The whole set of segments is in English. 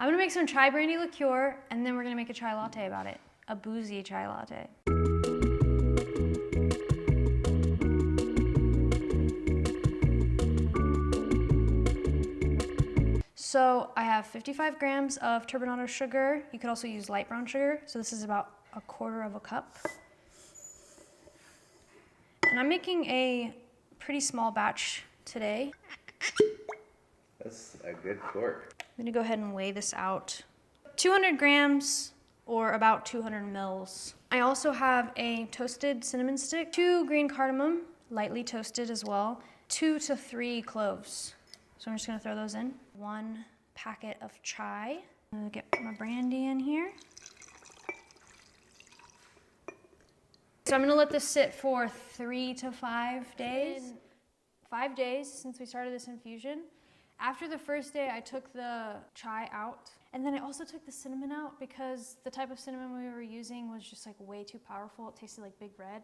I'm gonna make some Chai Brandy liqueur, and then we're gonna make a chai latte about it. A boozy chai latte. So I have 55 grams of turbinado sugar. You could also use light brown sugar. So this is about 1/4 cup. And I'm making a pretty small batch today. That's a good quart. I'm gonna go ahead and weigh this out. 200 grams or about 200 mils. I also have a toasted cinnamon stick, 2 green cardamom, lightly toasted as well, 2 to 3 cloves. So I'm just gonna throw those in. 1 packet of chai. I'm gonna get my brandy in here. So I'm gonna let this sit for 3 to 5 days. 5 days since we started this infusion. After the first day, I took the chai out, and then I also took the cinnamon out because the type of cinnamon we were using was just like way too powerful. It tasted like Big Red,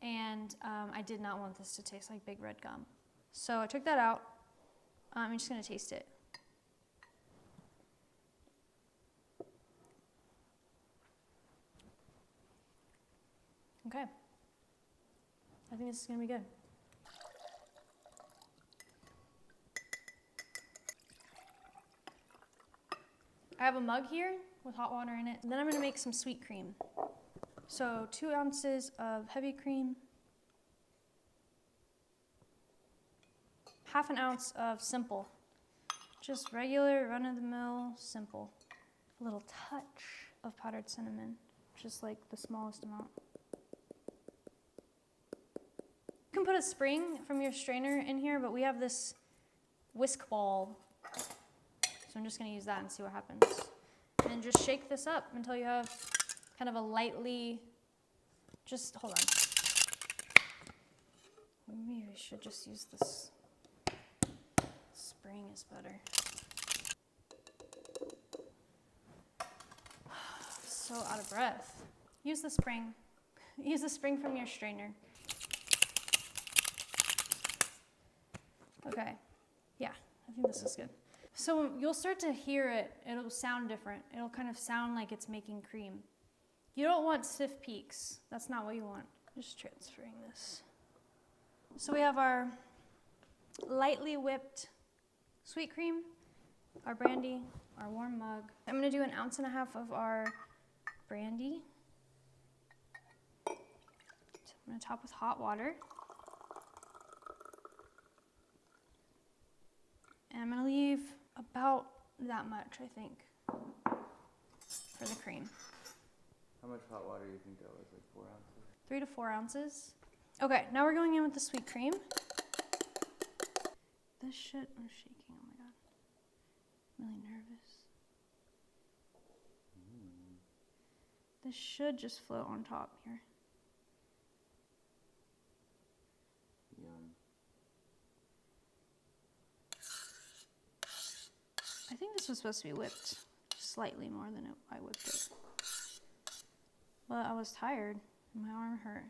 and I did not want this to taste like Big Red gum. So I took that out. I'm just gonna taste it. Okay. I think this is gonna be good. I have a mug here with hot water in it. And then I'm gonna make some sweet cream. So 2 ounces of heavy cream, 1/2 ounce of simple. Just regular run-of-the-mill simple. A little touch of powdered cinnamon, just like the smallest amount. You can put a spring from your strainer in here, but we have this whisk ball. So I'm just gonna use that and see what happens. And just shake this up until you have kind of a lightly, just hold on. Maybe we should just use this. Spring is better. So out of breath. Use the spring. Use the spring from your strainer. Okay, yeah, I think this is good. So you'll start to hear it, it'll sound different. It'll kind of sound like it's making cream. You don't want stiff peaks. That's not what you want. Just transferring this. So we have our lightly whipped sweet cream, our brandy, our warm mug. I'm gonna do 1.5 ounces of our brandy. So I'm gonna top with hot water. And I'm gonna leave about that much, I think, for the cream. How much hot water do you think that was? Like 4 ounces? 3 to 4 ounces. Okay, now we're going in with the sweet cream. This shit, I'm shaking, oh my god. I'm really nervous. This should just float on top here. Yum. I think this was supposed to be whipped slightly more than I whipped it. But I was tired. My arm hurt.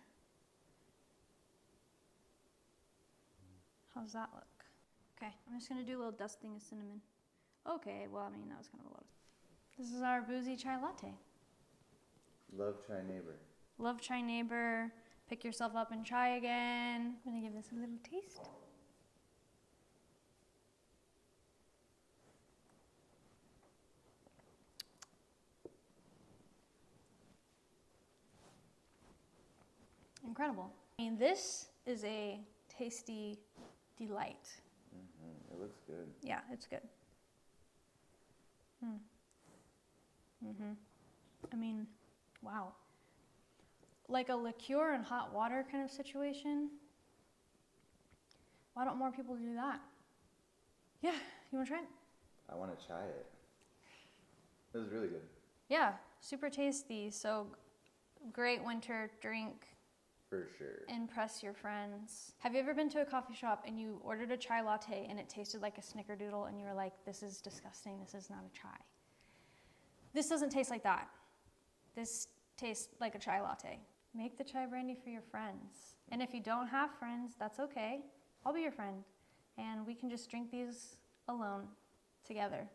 How's that look? Okay, I'm just gonna do a little dusting of cinnamon. Okay, well, I mean, that was kind of a lot. This is our boozy chai latte. Love Chai Neighbor. Love Chai Neighbor. Pick yourself up and try again. I'm gonna give this a little taste. Incredible. I mean, this is a tasty delight. It looks good. Yeah, it's good. I mean, wow. Like a liqueur and hot water kind of situation. Why don't more people do that? Yeah, you wanna try it? I want to try it. It was really good. Yeah, super tasty. So great winter drink. For sure. Impress your friends. Have you ever been to a coffee shop and you ordered a chai latte and it tasted like a snickerdoodle and you were like, this is disgusting, this is not a chai? This doesn't taste like that. This tastes like a chai latte. Make the chai brandy for your friends. And if you don't have friends, that's okay. I'll be your friend. And we can just drink these alone together.